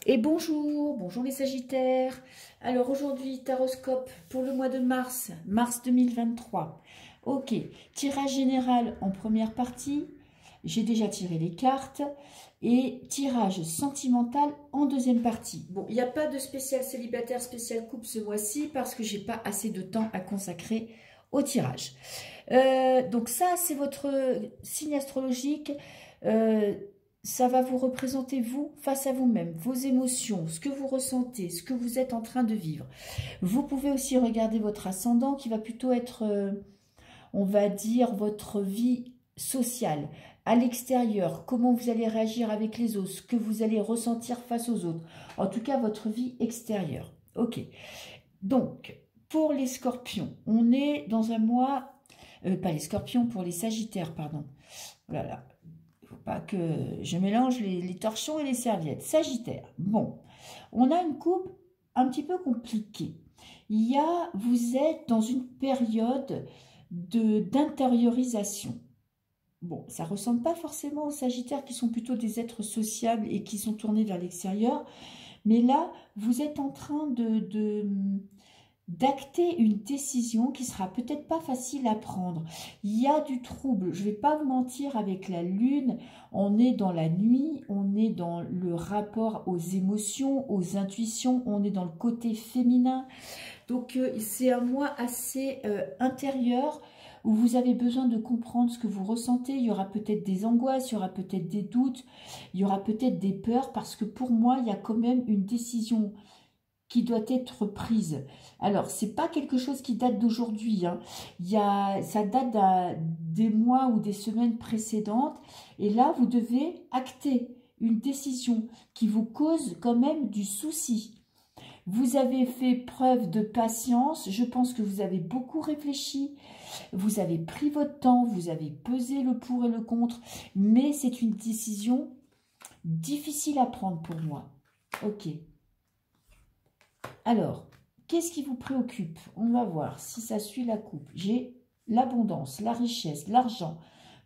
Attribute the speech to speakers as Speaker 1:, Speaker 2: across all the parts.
Speaker 1: Et bonjour, bonjour les Sagittaires. Alors aujourd'hui, taroscope pour le mois de mars, mars 2023. Ok, tirage général en première partie. J'ai déjà tiré les cartes. Et tirage sentimental en deuxième partie. Bon, il n'y a pas de spécial célibataire, spécial couple ce mois-ci parce que j'ai pas assez de temps à consacrer au tirage. Donc ça, c'est votre signe astrologique. Ça va vous représenter vous face à vous-même, vos émotions, ce que vous ressentez, ce que vous êtes en train de vivre. Vous pouvez aussi regarder votre ascendant qui va plutôt être, on va dire, votre vie sociale, à l'extérieur, comment vous allez réagir avec les autres, ce que vous allez ressentir face aux autres. En tout cas, votre vie extérieure. Ok. Donc, pour les scorpions, on est dans un mois, pas les scorpions, pour les sagittaires, pardon. Voilà. Il ne faut pas que je mélange les torchons et les serviettes. Sagittaire, bon, on a une coupe un petit peu compliquée. Vous êtes dans une période d'intériorisation. Bon, ça ne ressemble pas forcément aux Sagittaires qui sont plutôt des êtres sociables et qui sont tournés vers l'extérieur. Mais là, vous êtes en train d'acter une décision qui sera peut-être pas facile à prendre. Il y a du trouble, je ne vais pas vous mentir, avec la lune, on est dans la nuit, on est dans le rapport aux émotions, aux intuitions, on est dans le côté féminin. Donc c'est un mois assez intérieur où vous avez besoin de comprendre ce que vous ressentez. Il y aura peut-être des angoisses, il y aura peut-être des doutes, il y aura peut-être des peurs parce que pour moi, il y a quand même une décision qui doit être prise. Alors, c'est pas quelque chose qui date d'aujourd'hui. Hein. Ça date des mois ou des semaines précédentes. Et là, vous devez acter une décision qui vous cause quand même du souci. Vous avez fait preuve de patience. Je pense que vous avez beaucoup réfléchi. Vous avez pris votre temps. Vous avez pesé le pour et le contre. Mais c'est une décision difficile à prendre pour moi. Ok. Alors, qu'est-ce qui vous préoccupe? On va voir si ça suit la coupe. J'ai l'abondance, la richesse, l'argent.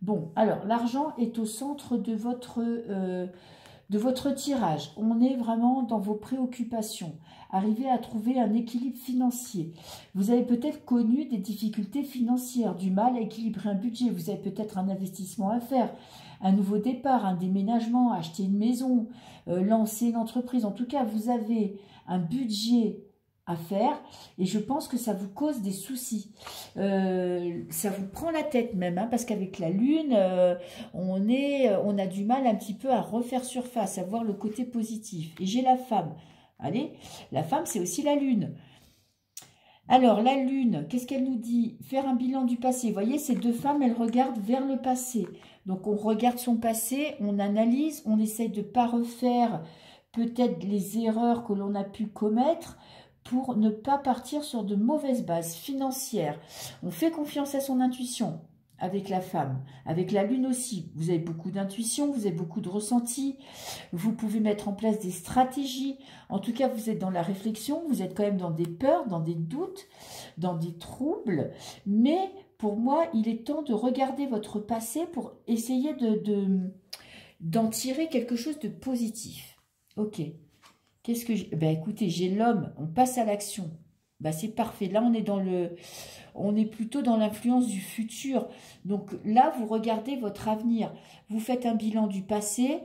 Speaker 1: Bon, alors, l'argent est au centre de votre tirage. On est vraiment dans vos préoccupations. Arriver à trouver un équilibre financier. Vous avez peut-être connu des difficultés financières, du mal à équilibrer un budget. Vous avez peut-être un investissement à faire, un nouveau départ, un déménagement, acheter une maison, lancer une entreprise. En tout cas, vous avez un budget à faire et je pense que ça vous cause des soucis. Ça vous prend la tête même, hein, parce qu'avec la lune, on a du mal un petit peu à refaire surface, à voir le côté positif. Et j'ai la femme. Allez, la femme, c'est aussi la lune. Alors, la lune, qu'est-ce qu'elle nous dit? Faire un bilan du passé. Vous voyez, ces deux femmes, elles regardent vers le passé. Donc, on regarde son passé, on analyse, on essaye de ne pas refaire peut-être les erreurs que l'on a pu commettre pour ne pas partir sur de mauvaises bases financières. On fait confiance à son intuition avec la femme, avec la lune aussi. Vous avez beaucoup d'intuition, vous avez beaucoup de ressenti, vous pouvez mettre en place des stratégies. En tout cas, vous êtes dans la réflexion, vous êtes quand même dans des peurs, dans des doutes, dans des troubles. Mais pour moi, il est temps de regarder votre passé pour essayer d'en tirer quelque chose de positif. Ok. Qu'est-ce que j'ai? Ben écoutez, j'ai l'homme, on passe à l'action. Ben c'est parfait. Là, on est plutôt dans l'influence du futur. Donc là, vous regardez votre avenir. Vous faites un bilan du passé.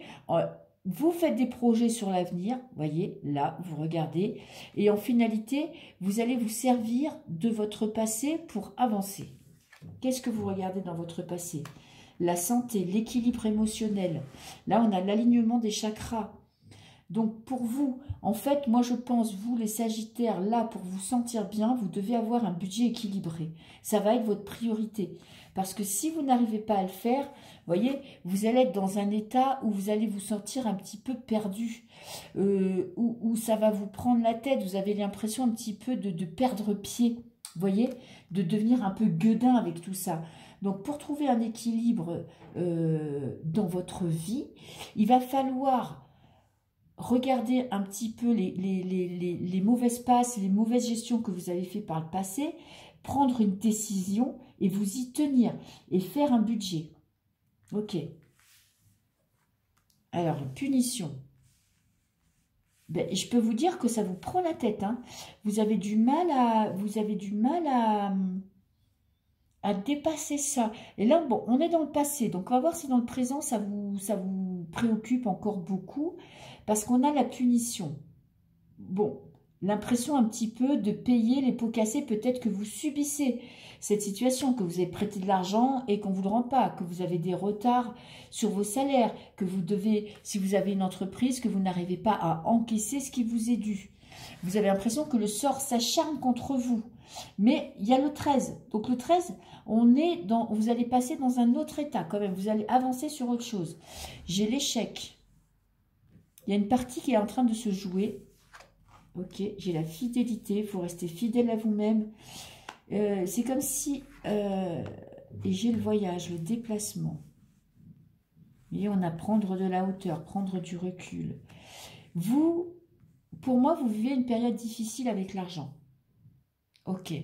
Speaker 1: Vous faites des projets sur l'avenir. Voyez, là, vous regardez. Et en finalité, vous allez vous servir de votre passé pour avancer. Qu'est-ce que vous regardez dans votre passé? La santé, l'équilibre émotionnel. Là, on a l'alignement des chakras. Donc pour vous, en fait, moi je pense, vous les Sagittaires, là, pour vous sentir bien, vous devez avoir un budget équilibré. Ça va être votre priorité. Parce que si vous n'arrivez pas à le faire, vous voyez, vous allez être dans un état où vous allez vous sentir un petit peu perdu, où ça va vous prendre la tête, vous avez l'impression un petit peu de perdre pied, vous voyez, de devenir un peu gueudin avec tout ça. Donc pour trouver un équilibre dans votre vie, il va falloir regardez un petit peu les mauvaises passes, les mauvaises gestions que vous avez fait par le passé, prendre une décision et vous y tenir et faire un budget. Ok. Alors, punition. Ben, je peux vous dire que ça vous prend la tête, hein. Vous avez du mal à dépasser ça. Et là, bon, on est dans le passé, donc on va voir si dans le présent, ça vous préoccupe encore beaucoup, parce qu'on a la punition. Bon, l'impression un petit peu de payer les pots cassés, peut-être que vous subissez cette situation, que vous avez prêté de l'argent et qu'on ne vous le rend pas, que vous avez des retards sur vos salaires, que vous devez, si vous avez une entreprise, que vous n'arrivez pas à encaisser ce qui vous est dû. Vous avez l'impression que le sort s'acharne contre vous. Mais il y a le 13. Donc le 13, vous allez passer dans un autre état quand même. Vous allez avancer sur autre chose. J'ai l'échec. Il y a une partie qui est en train de se jouer. Ok, j'ai la fidélité. Il faut rester fidèle à vous-même. C'est comme si... et j'ai le voyage, le déplacement. Et on a prendre de la hauteur, prendre du recul. Pour moi, vous vivez une période difficile avec l'argent. Ok.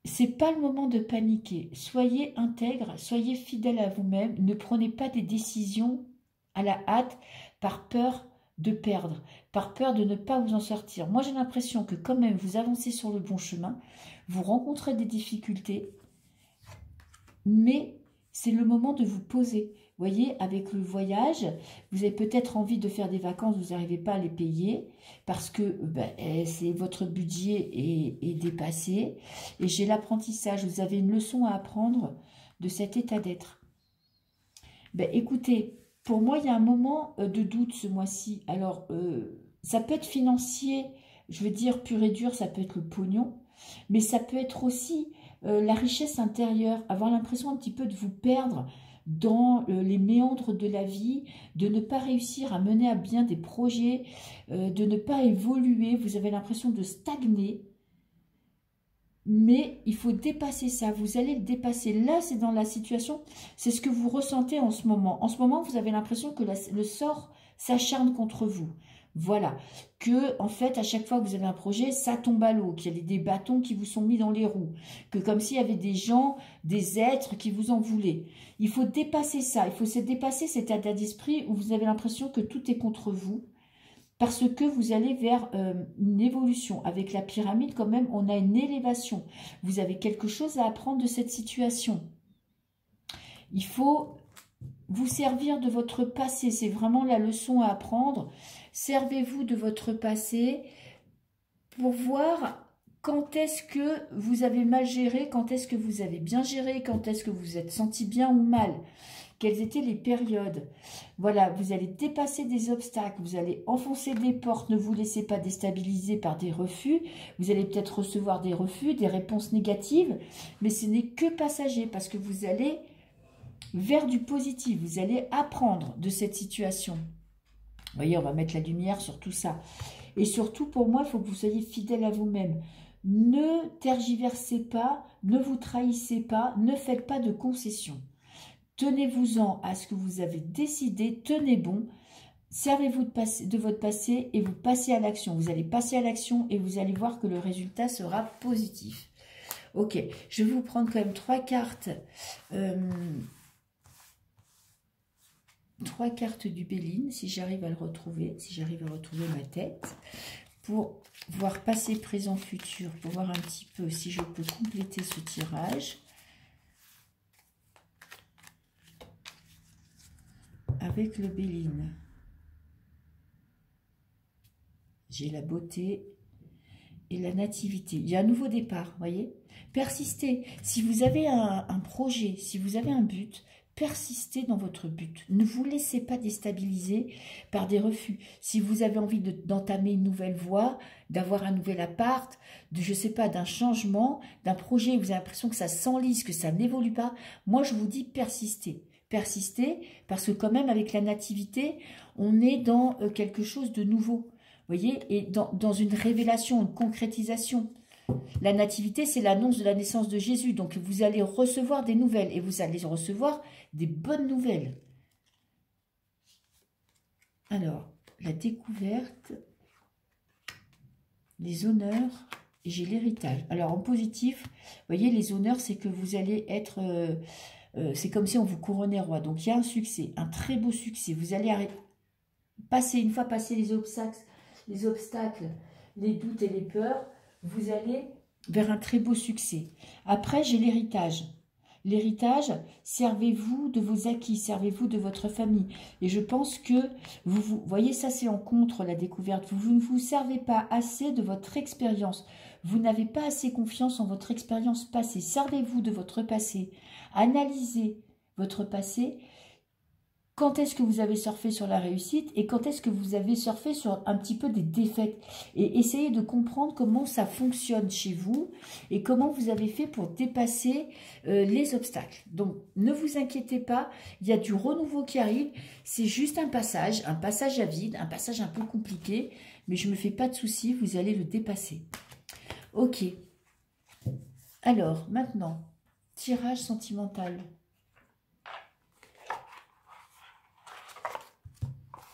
Speaker 1: C'est pas le moment de paniquer. Soyez intègre, soyez fidèle à vous-même. Ne prenez pas des décisions à la hâte par peur de perdre, par peur de ne pas vous en sortir. Moi, j'ai l'impression que quand même, vous avancez sur le bon chemin. Vous rencontrez des difficultés, mais c'est le moment de vous poser. Vous voyez, avec le voyage, vous avez peut-être envie de faire des vacances, vous n'arrivez pas à les payer parce que votre budget est dépassé. Et j'ai l'apprentissage, vous avez une leçon à apprendre de cet état d'être. Écoutez, pour moi, il y a un moment de doute ce mois-ci. Alors, ça peut être financier, je veux dire pur et dur, ça peut être le pognon, mais ça peut être aussi la richesse intérieure, avoir l'impression un petit peu de vous perdre dans les méandres de la vie, de ne pas réussir à mener à bien des projets, de ne pas évoluer, vous avez l'impression de stagner, mais il faut dépasser ça, vous allez le dépasser. Là, c'est dans la situation, c'est ce que vous ressentez en ce moment. En ce moment, vous avez l'impression que le sort s'acharne contre vous. Voilà, que en fait, à chaque fois que vous avez un projet, ça tombe à l'eau, qu'il y a des bâtons qui vous sont mis dans les roues, que comme s'il y avait des gens, des êtres qui vous en voulaient. Il faut dépasser ça, il faut se dépasser cet état d'esprit où vous avez l'impression que tout est contre vous, parce que vous allez vers une évolution. Avec la pyramide, quand même, on a une élévation. Vous avez quelque chose à apprendre de cette situation. Il faut vous servir de votre passé, c'est vraiment la leçon à apprendre. Servez-vous de votre passé pour voir quand est-ce que vous avez mal géré, quand est-ce que vous avez bien géré, quand est-ce que vous vous êtes senti bien ou mal. Quelles étaient les périodes? Voilà, vous allez dépasser des obstacles, vous allez enfoncer des portes, ne vous laissez pas déstabiliser par des refus. Vous allez peut-être recevoir des refus, des réponses négatives, mais ce n'est que passager parce que vous allez vers du positif, vous allez apprendre de cette situation. Vous voyez, on va mettre la lumière sur tout ça. Et surtout, pour moi, il faut que vous soyez fidèle à vous-même. Ne tergiversez pas, ne vous trahissez pas, ne faites pas de concessions. Tenez-vous-en à ce que vous avez décidé, tenez bon, servez-vous de votre passé et vous passez à l'action. Vous allez passer à l'action et vous allez voir que le résultat sera positif. Ok, je vais vous prendre quand même trois cartes. Trois cartes du Béline, si j'arrive à le retrouver, si j'arrive à retrouver ma tête, pour voir passé, présent, futur, pour voir un petit peu si je peux compléter ce tirage. Avec le Béline, j'ai la beauté et la nativité. Il y a un nouveau départ, vous voyez. Persistez. Si vous avez un projet, si vous avez un but, persistez dans votre but. Ne vous laissez pas déstabiliser par des refus. Si vous avez envie d'entamer une nouvelle voie, d'avoir un nouvel appart, je ne sais pas, d'un changement, d'un projet, vous avez l'impression que ça s'enlise, que ça n'évolue pas, moi je vous dis persistez. Persistez, parce que quand même avec la nativité, on est dans quelque chose de nouveau. Vous voyez, et dans une révélation, une concrétisation. La nativité, c'est l'annonce de la naissance de Jésus. Donc, vous allez recevoir des nouvelles et vous allez recevoir des bonnes nouvelles. Alors, la découverte, les honneurs, et j'ai l'héritage. Alors, en positif, vous voyez, les honneurs, c'est que vous allez être... c'est comme si on vous couronnait roi. Donc, il y a un succès, un très beau succès. Vous allez passer, une fois passé les obstacles, les obstacles, les doutes et les peurs, vous allez vers un très beau succès. Après, j'ai l'héritage. L'héritage, servez-vous de vos acquis, servez-vous de votre famille. Et je pense que, vous voyez, ça c'est en contre la découverte. Vous ne vous servez pas assez de votre expérience. Vous n'avez pas assez confiance en votre expérience passée. Servez-vous de votre passé. Analysez votre passé. Quand est-ce que vous avez surfé sur la réussite et quand est-ce que vous avez surfé sur un petit peu des défaites, et essayez de comprendre comment ça fonctionne chez vous et comment vous avez fait pour dépasser les obstacles. Donc ne vous inquiétez pas, il y a du renouveau qui arrive, c'est juste un passage à vide, un passage un peu compliqué, mais je ne me fais pas de soucis, vous allez le dépasser. Ok, alors maintenant, tirage sentimental.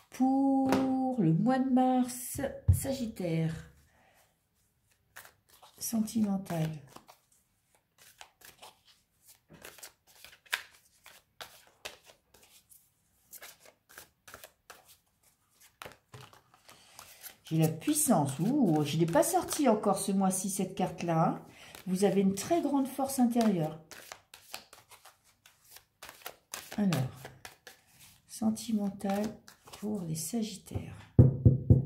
Speaker 1: Pour le mois de mars, Sagittaire, sentimental. J'ai la puissance. Ouh, je ne l'ai pas sorti encore ce mois-ci, cette carte-là. Hein. Vous avez une très grande force intérieure. Alors, sentimental pour les Sagittaires.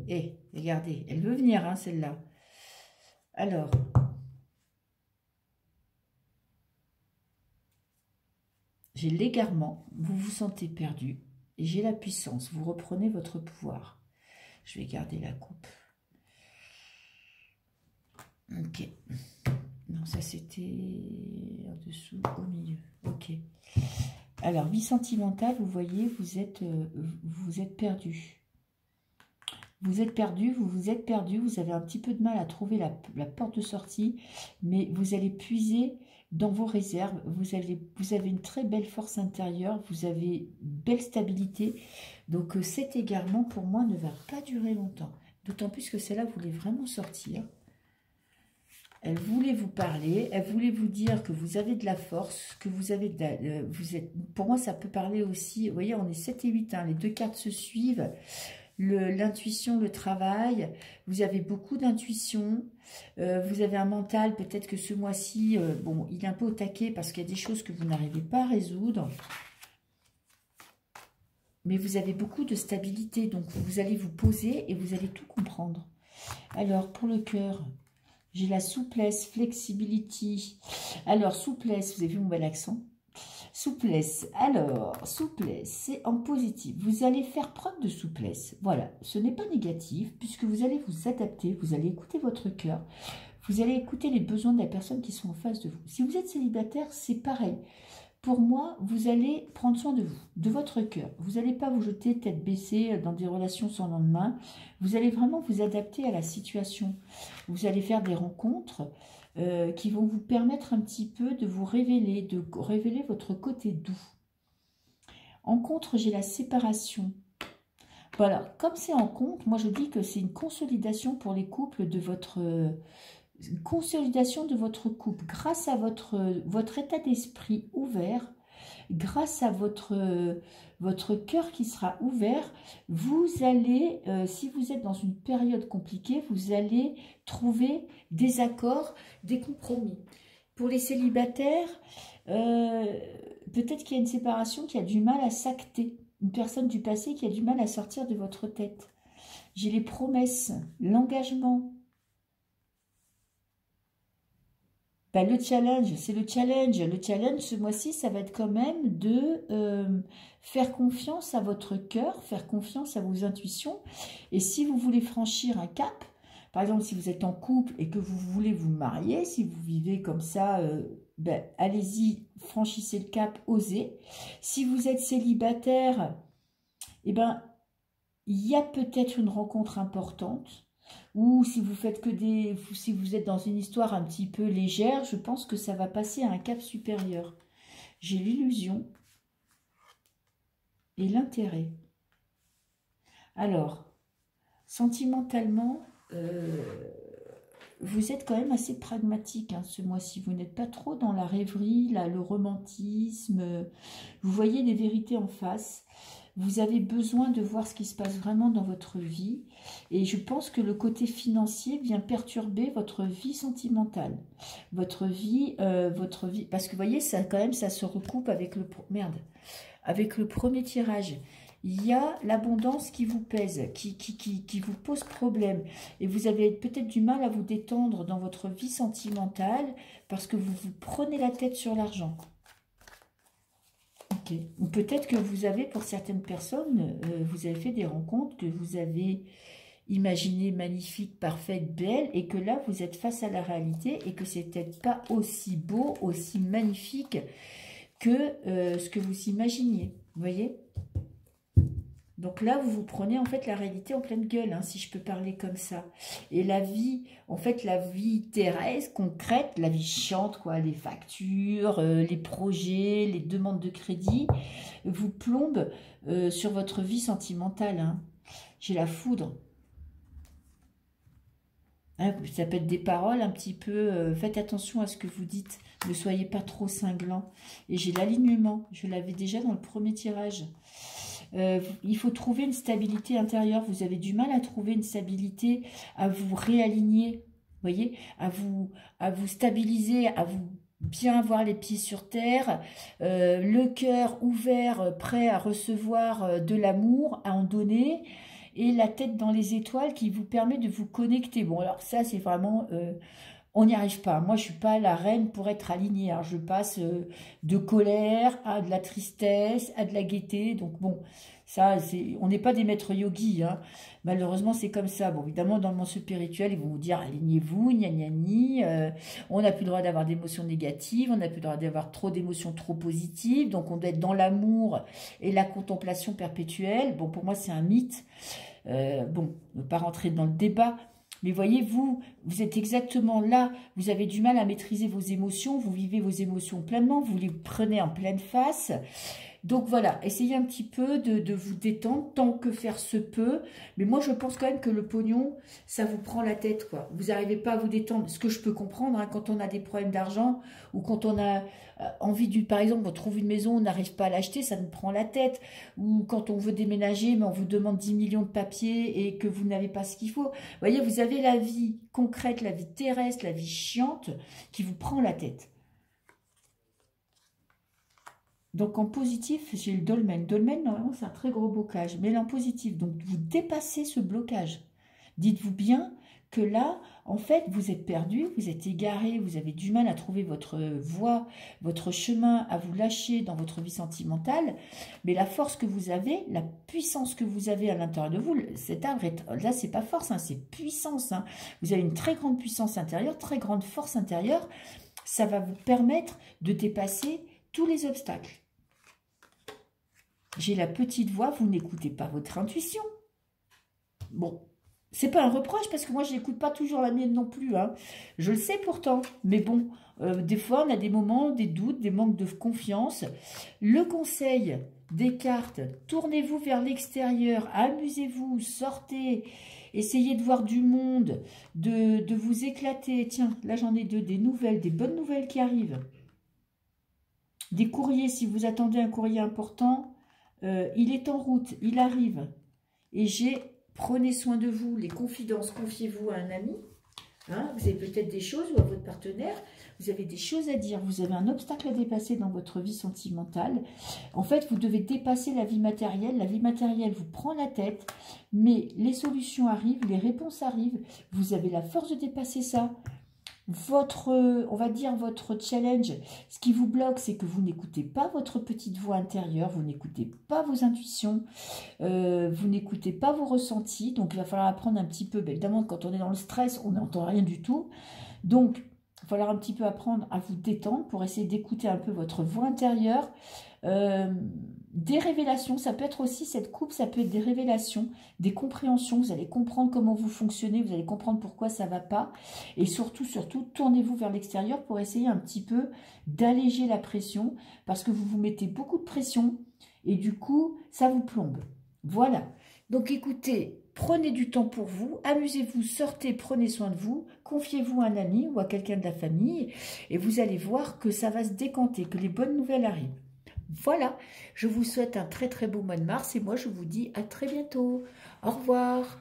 Speaker 1: Et regardez, elle veut venir, hein, celle-là. Alors, j'ai l'égarement, vous vous sentez perdu, et j'ai la puissance, vous reprenez votre pouvoir. Je vais garder la coupe. Ok. Non, ça c'était en dessous, au milieu. Ok. Alors, vie sentimentale, vous voyez, vous êtes perdu. Vous êtes perdu, vous avez un petit peu de mal à trouver la porte de sortie, mais vous allez puiser dans vos réserves, vous avez une très belle force intérieure, vous avez une belle stabilité, donc cet égarement pour moi ne va pas durer longtemps, d'autant plus que celle-là voulait vraiment sortir. Elle voulait vous parler, elle voulait vous dire que vous avez de la force, que vous avez pour moi ça peut parler aussi, vous voyez on est 7 et 8, hein, les deux cartes se suivent. L'intuition, le travail, vous avez beaucoup d'intuition, vous avez un mental, peut-être que ce mois-ci, bon, il est un peu au taquet parce qu'il y a des choses que vous n'arrivez pas à résoudre, mais vous avez beaucoup de stabilité, donc vous allez vous poser et vous allez tout comprendre. Alors, pour le cœur, j'ai la souplesse, flexibility. Alors, souplesse, vous avez vu mon bel accent? Souplesse, alors, souplesse, c'est en positif. Vous allez faire preuve de souplesse. Voilà, ce n'est pas négatif, puisque vous allez vous adapter, vous allez écouter votre cœur, vous allez écouter les besoins de la personne qui sont en face de vous. Si vous êtes célibataire, c'est pareil. Pour moi, vous allez prendre soin de vous, de votre cœur. Vous n'allez pas vous jeter tête baissée dans des relations sans lendemain. Vous allez vraiment vous adapter à la situation. Vous allez faire des rencontres qui vont vous permettre un petit peu de vous révéler, de révéler votre côté doux. En contre, j'ai la séparation. Voilà, comme c'est en contre, moi je dis que c'est une consolidation pour les couples de votre... consolidation de votre couple grâce à votre état d'esprit ouvert, grâce à votre cœur qui sera ouvert, vous allez, si vous êtes dans une période compliquée, vous allez trouver des accords, des compromis. Pour les célibataires, peut-être qu'il y a une séparation qui a du mal à s'acter, une personne du passé qui a du mal à sortir de votre tête. J'ai les promesses, l'engagement. Ben, le challenge, c'est le challenge. Le challenge, ce mois-ci, ça va être quand même de faire confiance à votre cœur, faire confiance à vos intuitions. Et si vous voulez franchir un cap, par exemple, si vous êtes en couple et que vous voulez vous marier, si vous vivez comme ça, ben, allez-y, franchissez le cap, osez. Si vous êtes célibataire, eh ben, il y a peut-être une rencontre importante. Ou si vous faites si vous êtes dans une histoire un petit peu légère, je pense que ça va passer à un cap supérieur. J'ai l'illusion et l'intérêt. Alors, sentimentalement, vous êtes quand même assez pragmatique hein, ce mois-ci. Vous n'êtes pas trop dans la rêverie, le romantisme. Vous voyez des vérités en face. vous avez besoin de voir ce qui se passe vraiment dans votre vie. Et je pense que le côté financier vient perturber votre vie sentimentale. Votre vie, parce que vous voyez, ça quand même, ça se recoupe avec avec le premier tirage. Il y a l'abondance qui vous pèse, qui vous pose problème. Et vous avez peut-être du mal à vous détendre dans votre vie sentimentale parce que vous vous prenez la tête sur l'argent. Ok. Ou peut-être que vous avez, pour certaines personnes, vous avez fait des rencontres que vous avez imaginées magnifiques, parfaites, belles, et que là, vous êtes face à la réalité et que c'est peut-être pas aussi beau, aussi magnifique que ce que vous imaginiez. Vous voyez ? Donc là, vous vous prenez en fait la réalité en pleine gueule, hein, si je peux parler comme ça. Et la vie, en fait, la vie terrestre, concrète, la vie chiante, quoi, les factures, les projets, les demandes de crédit, vous plombe sur votre vie sentimentale. Hein. J'ai la foudre. Hein, ça peut être des paroles un petit peu, faites attention à ce que vous dites, ne soyez pas trop cinglant. Et j'ai l'alignement, je l'avais déjà dans le premier tirage. Il faut trouver une stabilité intérieure. Vous avez du mal à trouver une stabilité, à vous réaligner, voyez, à vous stabiliser, à vous bien avoir les pieds sur terre, le cœur ouvert, prêt à recevoir de l'amour, à en donner, et la tête dans les étoiles qui vous permet de vous connecter. Bon, alors ça, c'est vraiment... on n'y arrive pas. Moi, je suis pas la reine pour être alignée. Hein. Je passe de colère à de la tristesse, à de la gaieté. Donc bon, ça, on n'est pas des maîtres yogis. Hein. Malheureusement, c'est comme ça. Bon, évidemment, dans le monde spirituel, ils vont vous dire alignez-vous, gna gna gni. On n'a plus le droit d'avoir d'émotions négatives. On n'a plus le droit d'avoir trop d'émotions trop positives. Donc, on doit être dans l'amour et la contemplation perpétuelle. Bon, pour moi, c'est un mythe. Bon, ne pas rentrer dans le débat. Mais voyez, vous êtes exactement là, vous avez du mal à maîtriser vos émotions, vous vivez vos émotions pleinement, vous les prenez en pleine face. Donc voilà, essayez un petit peu de vous détendre tant que faire se peut. Mais moi, je pense quand même que le pognon, ça vous prend la tête, quoi. Vous n'arrivez pas à vous détendre. Ce que je peux comprendre, hein, quand on a des problèmes d'argent ou quand on a envie par exemple, on trouve une maison, on n'arrive pas à l'acheter, ça nous prend la tête. Ou quand on veut déménager, mais on vous demande 10 millions de papiers et que vous n'avez pas ce qu'il faut. Vous voyez, vous avez la vie concrète, la vie terrestre, la vie chiante qui vous prend la tête. Donc en positif, j'ai le dolmen. Dolmen, normalement, c'est un très gros blocage. Mais en positif, donc vous dépassez ce blocage. Dites-vous bien que là, en fait, vous êtes perdu, vous êtes égaré, vous avez du mal à trouver votre voie, votre chemin, à vous lâcher dans votre vie sentimentale. Mais la force que vous avez, la puissance que vous avez à l'intérieur de vous, cet arbre, là, c'est pas force, hein, c'est puissance. Hein. Vous avez une très grande puissance intérieure, très grande force intérieure. Ça va vous permettre de dépasser tous les obstacles. J'ai la petite voix, vous n'écoutez pas votre intuition. Bon, c'est pas un reproche parce que moi je n'écoute pas toujours la mienne non plus. Hein. Je le sais pourtant, mais bon, des fois on a des moments, des doutes, des manques de confiance. Le conseil des cartes, tournez-vous vers l'extérieur, amusez-vous, sortez, essayez de voir du monde, de vous éclater. Tiens, là j'en ai deux, des nouvelles, des bonnes nouvelles qui arrivent. Des courriers, si vous attendez un courrier important, il est en route, il arrive. Et prenez soin de vous, les confidences, confiez-vous à un ami. Hein, vous avez peut-être des choses, ou à votre partenaire, vous avez des choses à dire, vous avez un obstacle à dépasser dans votre vie sentimentale. En fait, vous devez dépasser la vie matérielle vous prend la tête, mais les solutions arrivent, les réponses arrivent, vous avez la force de dépasser ça. On va dire votre challenge, ce qui vous bloque, c'est que vous n'écoutez pas votre petite voix intérieure, vous n'écoutez pas vos intuitions, vous n'écoutez pas vos ressentis, donc il va falloir apprendre un petit peu, évidemment quand on est dans le stress, on n'entend rien du tout, donc il va falloir un petit peu apprendre à vous détendre pour essayer d'écouter un peu votre voix intérieure. Des révélations, ça peut être aussi cette coupe, ça peut être des révélations, des compréhensions, vous allez comprendre comment vous fonctionnez, vous allez comprendre pourquoi ça ne va pas, et surtout, tournez-vous vers l'extérieur pour essayer un petit peu d'alléger la pression, parce que vous vous mettez beaucoup de pression, et du coup, ça vous plombe. Voilà, donc écoutez, prenez du temps pour vous, amusez-vous, sortez, prenez soin de vous, confiez-vous à un ami ou à quelqu'un de la famille, et vous allez voir que ça va se décanter, que les bonnes nouvelles arrivent. Voilà, je vous souhaite un très très beau mois de mars et moi je vous dis à très bientôt. Au revoir.